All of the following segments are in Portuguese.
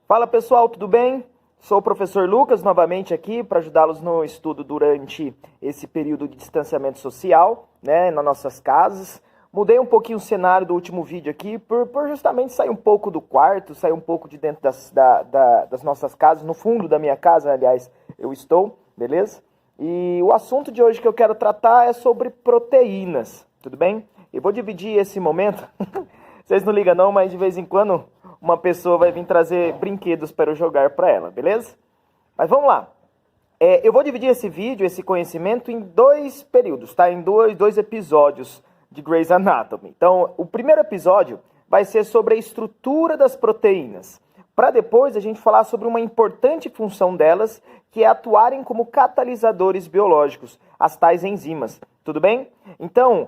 Fala pessoal, tudo bem? Sou o professor Lucas novamente aqui para ajudá-los no estudo durante esse período de distanciamento social, né, nas nossas casas. Mudei um pouquinho o cenário do último vídeo aqui por justamente sair um pouco do quarto, sair um pouco de dentro das nossas casas, no fundo da minha casa, aliás, eu estou, beleza? E o assunto de hoje que eu quero tratar é sobre proteínas, tudo bem? Eu vou dividir esse momento, vocês não ligam não, mas de vez em quando uma pessoa vai vir trazer brinquedos para eu jogar para ela, beleza? Mas vamos lá. Eu vou dividir esse vídeo, esse conhecimento, em dois períodos, tá? Em dois episódios de Grey's Anatomy. Então, o primeiro episódio vai ser sobre a estrutura das proteínas, para depois a gente falar sobre uma importante função delas, que é atuarem como catalisadores biológicos, as tais enzimas. Tudo bem? Então,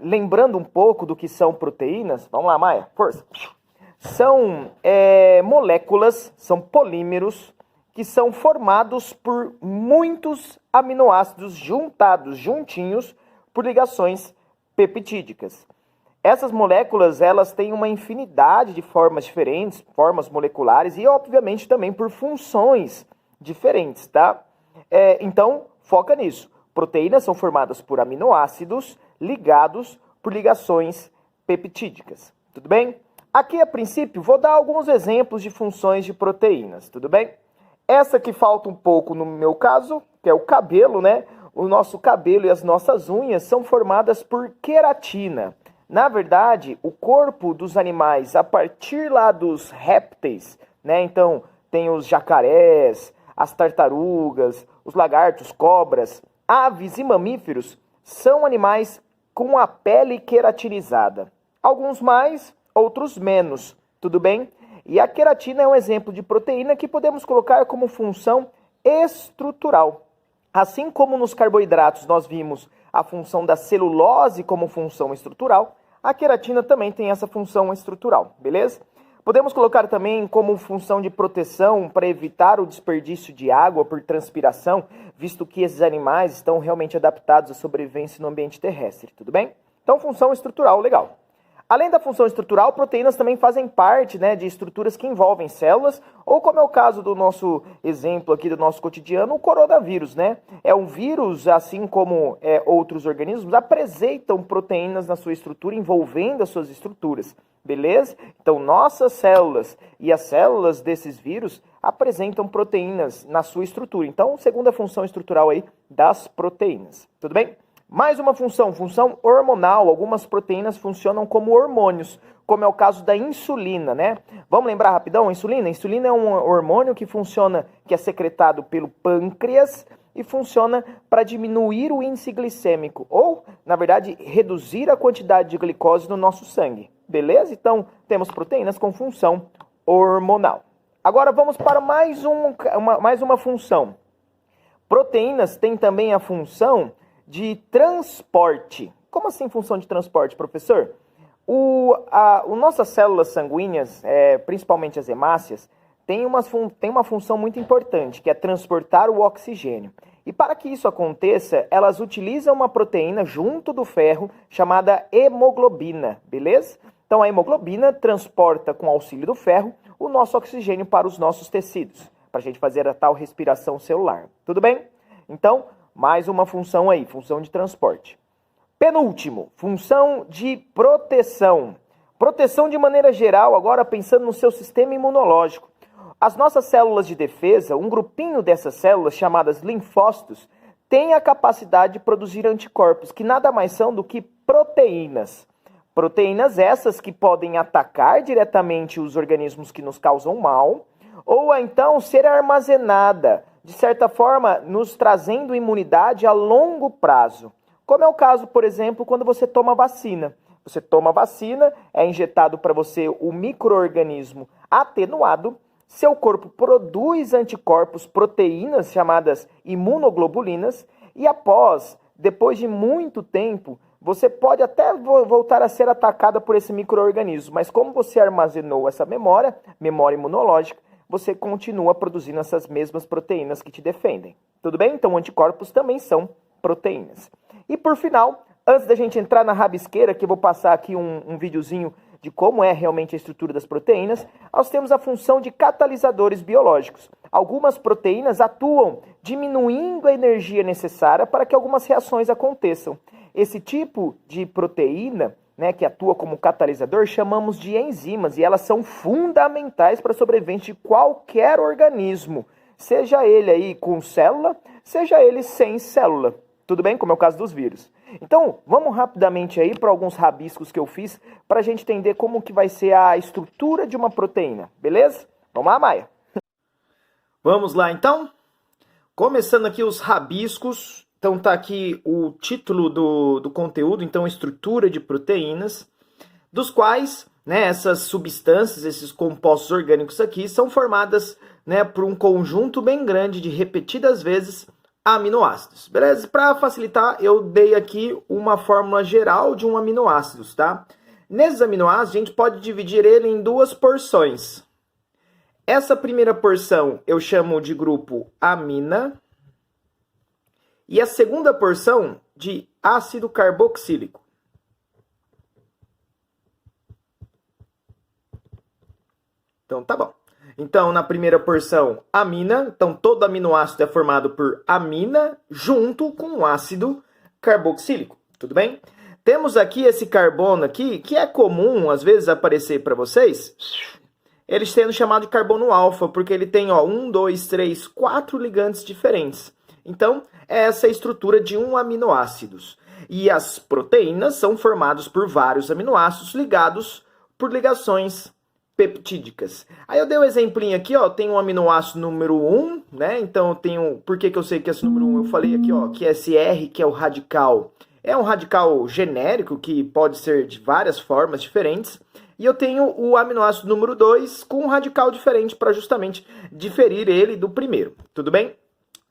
lembrando um pouco do que são proteínas, vamos lá, Maia, força! São moléculas, são polímeros, que são formados por muitos aminoácidos juntinhos, por ligações peptídicas. Essas moléculas, elas têm uma infinidade de formas diferentes, formas moleculares, e obviamente também por funções diferentes, tá? Então, foca nisso. Proteínas são formadas por aminoácidos ligados por ligações peptídicas. Tudo bem? Aqui, a princípio, vou dar alguns exemplos de funções de proteínas, tudo bem? Essa que falta um pouco no meu caso, que é o cabelo, né? O nosso cabelo e as nossas unhas são formadas por queratina. Na verdade, o corpo dos animais, a partir lá dos répteis, né? Então, tem os jacarés, as tartarugas, os lagartos, cobras, aves e mamíferos, são animais com a pele queratinizada. Alguns mais, outros menos, tudo bem? E a queratina é um exemplo de proteína que podemos colocar como função estrutural. Assim como nos carboidratos nós vimos a função da celulose como função estrutural, a queratina também tem essa função estrutural, beleza? Podemos colocar também como função de proteção para evitar o desperdício de água por transpiração, visto que esses animais estão realmente adaptados à sobrevivência no ambiente terrestre, tudo bem? Então, função estrutural, legal. Além da função estrutural, proteínas também fazem parte, né, de estruturas que envolvem células, ou como é o caso do nosso exemplo aqui do nosso cotidiano, o coronavírus, né? É um vírus, assim como outros organismos, apresentam proteínas na sua estrutura, envolvendo as suas estruturas, beleza? Então, nossas células e as células desses vírus apresentam proteínas na sua estrutura. Então, segunda função estrutural aí das proteínas, tudo bem? Mais uma função hormonal. Algumas proteínas funcionam como hormônios, como é o caso da insulina, né? Vamos lembrar rapidão, a insulina? A insulina é um hormônio que funciona, que é secretado pelo pâncreas e funciona para diminuir o índice glicêmico, ou, na verdade, reduzir a quantidade de glicose no nosso sangue, beleza? Então, temos proteínas com função hormonal. Agora vamos para mais uma função. Proteínas têm também a função de transporte. Como assim função de transporte, professor? Nossas células sanguíneas, principalmente as hemácias, têm uma função muito importante, que é transportar o oxigênio. E para que isso aconteça, elas utilizam uma proteína junto do ferro chamada hemoglobina, beleza? Então a hemoglobina transporta, com auxílio do ferro, o nosso oxigênio para os nossos tecidos, para a gente fazer a tal respiração celular. Tudo bem? Então, mais uma função aí, função de transporte. Penúltimo, função de proteção. Proteção de maneira geral, agora pensando no seu sistema imunológico. As nossas células de defesa, um grupinho dessas células, chamadas linfócitos, tem a capacidade de produzir anticorpos, que nada mais são do que proteínas. Proteínas essas que podem atacar diretamente os organismos que nos causam mal, ou então ser armazenada, de certa forma, nos trazendo imunidade a longo prazo. Como é o caso, por exemplo, quando você toma vacina. Você toma vacina, é injetado para você o micro-organismo atenuado, seu corpo produz anticorpos, proteínas chamadas imunoglobulinas, e depois de muito tempo, você pode até voltar a ser atacada por esse micro-organismo, mas como você armazenou essa memória imunológica, você continua produzindo essas mesmas proteínas que te defendem. Tudo bem? Então, anticorpos também são proteínas. E por final, antes da gente entrar na rabisqueira, que eu vou passar aqui um videozinho de como é realmente a estrutura das proteínas, nós temos a função de catalisadores biológicos. Algumas proteínas atuam diminuindo a energia necessária para que algumas reações aconteçam. Esse tipo de proteína, né, que atua como catalisador, chamamos de enzimas, e elas são fundamentais para a sobrevivência de qualquer organismo, seja ele aí com célula, seja ele sem célula. Tudo bem? Como é o caso dos vírus. Então, vamos rapidamente aí para alguns rabiscos que eu fiz para a gente entender como que vai ser a estrutura de uma proteína, beleza? Vamos lá, Maia? Vamos lá, então? Começando aqui os rabiscos. Então, tá aqui o título do conteúdo, então, estrutura de proteínas, dos quais, né, essas substâncias, esses compostos orgânicos aqui, são formadas, né, por um conjunto bem grande de repetidas vezes aminoácidos, beleza? Para facilitar, eu dei aqui uma fórmula geral de um aminoácido, tá? Nesses aminoácidos, a gente pode dividir ele em duas porções. Essa primeira porção eu chamo de grupo amina e a segunda porção de ácido carboxílico. Então, tá bom. Então, na primeira porção, amina. Então, todo aminoácido é formado por amina junto com o ácido carboxílico. Tudo bem? Temos aqui esse carbono aqui, que é comum, às vezes, aparecer para vocês. Ele sendo chamado de carbono alfa, porque ele tem 1, 2, 3, 4 ligantes diferentes. Então, essa é a estrutura de um aminoácido. E as proteínas são formadas por vários aminoácidos ligados por ligações peptídicas. Aí eu dei um exemplinho aqui, ó, tem um aminoácido número 1, né? Então eu tenho, por que eu sei que esse número 1? Eu falei aqui, ó, que esse R, que é o radical, é um radical genérico que pode ser de várias formas diferentes. E eu tenho o aminoácido número 2 com um radical diferente para justamente diferir ele do primeiro. Tudo bem?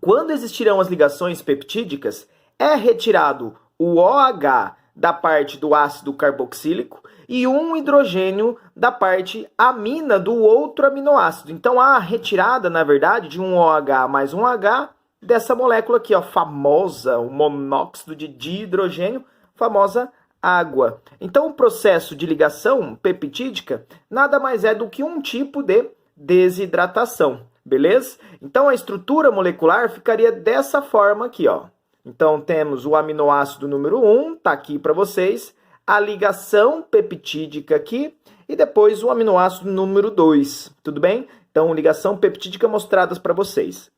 Quando existirão as ligações peptídicas, é retirado o OH da parte do ácido carboxílico e um hidrogênio da parte amina do outro aminoácido. Então, há a retirada, na verdade, de um OH mais um H dessa molécula aqui, ó, famosa, o monóxido de dihidrogênio, famosa água. Então, o processo de ligação peptídica nada mais é do que um tipo de desidratação, beleza? Então, a estrutura molecular ficaria dessa forma aqui, ó. Então, temos o aminoácido número 1, tá aqui para vocês, a ligação peptídica aqui, e depois o aminoácido número 2, tudo bem? Então, ligação peptídica mostradas para vocês.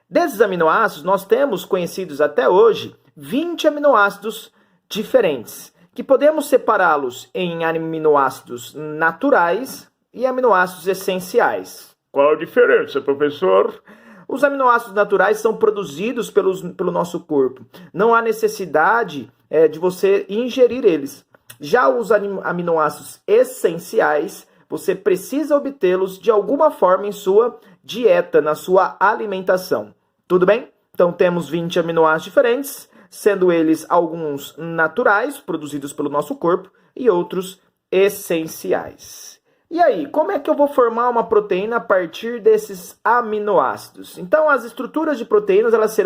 Desses aminoácidos, nós temos conhecidos até hoje 20 aminoácidos diferentes, que podemos separá-los em aminoácidos naturais e aminoácidos essenciais. Qual a diferença, professor? Os aminoácidos naturais são produzidos pelo nosso corpo. Não há necessidade de você ingerir eles. Já os aminoácidos essenciais, você precisa obtê-los de alguma forma em sua dieta, na sua alimentação. Tudo bem? Então temos 20 aminoácidos diferentes, sendo eles alguns naturais, produzidos pelo nosso corpo, e outros essenciais. E aí, como é que eu vou formar uma proteína a partir desses aminoácidos? Então, as estruturas de proteínas, elas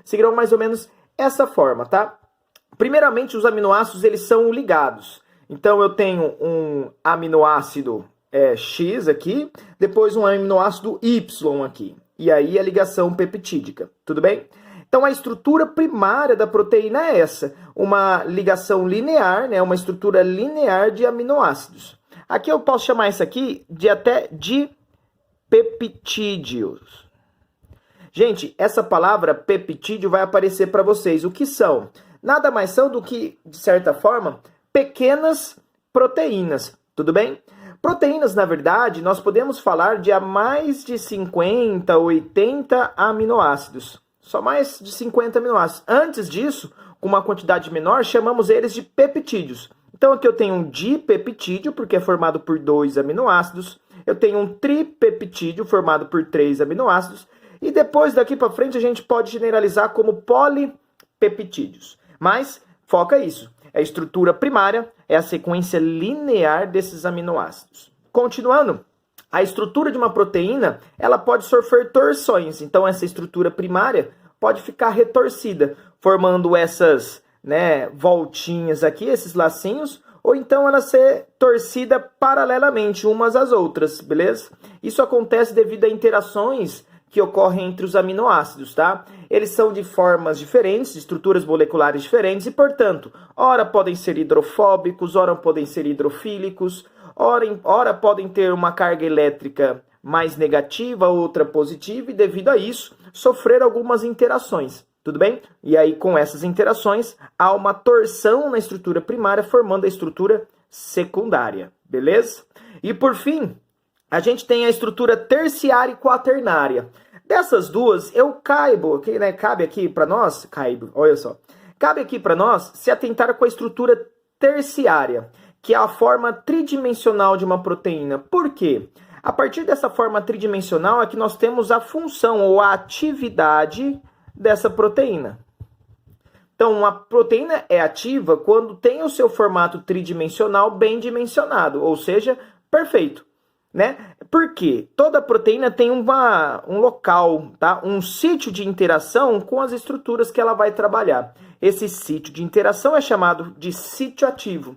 seguirão mais ou menos essa forma, tá? Primeiramente, os aminoácidos, eles são ligados. Então, eu tenho um aminoácido X aqui, depois um aminoácido Y aqui. E aí, a ligação peptídica, tudo bem? Então, a estrutura primária da proteína é essa, uma ligação linear, né, uma estrutura linear de aminoácidos. Aqui eu posso chamar isso aqui de peptídeos. Gente, essa palavra peptídeo vai aparecer para vocês. O que são? Nada mais são do que, de certa forma, pequenas proteínas. Tudo bem? Proteínas, na verdade, nós podemos falar de mais de 50, 80 aminoácidos. Só mais de 50 aminoácidos. Antes disso, com uma quantidade menor, chamamos eles de peptídeos. Então, aqui eu tenho um dipeptídeo, porque é formado por 2 aminoácidos. Eu tenho um tripeptídeo, formado por 3 aminoácidos. E depois, daqui para frente, a gente pode generalizar como polipeptídeos. Mas, foca isso. A estrutura primária é a sequência linear desses aminoácidos. Continuando, a estrutura de uma proteína, ela pode sofrer torções. Então, essa estrutura primária pode ficar retorcida, formando essas voltinhas aqui, esses lacinhos, ou então ela ser torcida paralelamente umas às outras, beleza? Isso acontece devido a interações que ocorrem entre os aminoácidos, tá? Eles são de formas diferentes, de estruturas moleculares diferentes e, portanto, ora podem ser hidrofóbicos, ora podem ser hidrofílicos, ora podem ter uma carga elétrica mais negativa, outra positiva, e devido a isso, sofrer algumas interações, tudo bem? E aí, com essas interações, há uma torção na estrutura primária, formando a estrutura secundária, beleza? E, por fim, a gente tem a estrutura terciária e quaternária. Dessas duas, cabe aqui para nós, cabe aqui para nós se atentar com a estrutura terciária, que é a forma tridimensional de uma proteína. Por quê? A partir dessa forma tridimensional é que nós temos a função ou a atividade dessa proteína. Então, uma proteína é ativa quando tem o seu formato tridimensional bem dimensionado, ou seja, perfeito, né? Porque toda proteína tem um local, tá? Um sítio de interação com as estruturas que ela vai trabalhar. Esse sítio de interação é chamado de sítio ativo.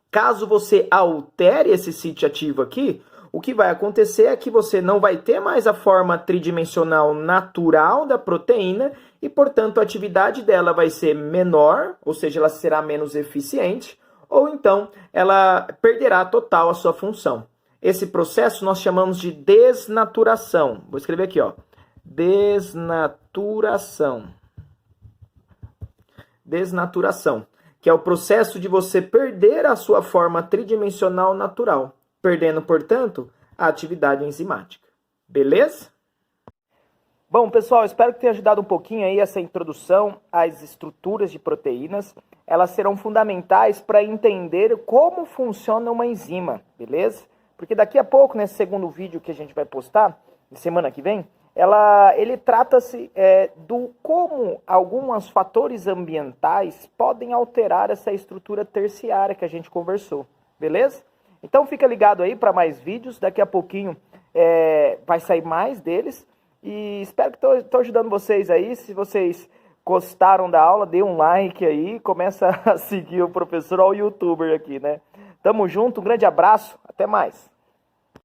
Caso você altere esse sítio ativo aqui, o que vai acontecer é que você não vai ter mais a forma tridimensional natural da proteína e, portanto, a atividade dela vai ser menor, ou seja, ela será menos eficiente, ou então ela perderá total a sua função. Esse processo nós chamamos de desnaturação. Vou escrever aqui, ó. Desnaturação. Desnaturação, que é o processo de você perder a sua forma tridimensional natural, perdendo, portanto, a atividade enzimática. Beleza? Bom, pessoal, espero que tenha ajudado um pouquinho aí essa introdução às estruturas de proteínas. Elas serão fundamentais para entender como funciona uma enzima, beleza? Porque daqui a pouco, nesse segundo vídeo que a gente vai postar, semana que vem, ele trata-se do como alguns fatores ambientais podem alterar essa estrutura terciária que a gente conversou, beleza? Então fica ligado aí para mais vídeos, daqui a pouquinho vai sair mais deles, e espero que estou ajudando vocês aí. Se vocês gostaram da aula, dê um like aí, começa a seguir o professor, ó, o youtuber aqui, né? Tamo junto, um grande abraço, até mais!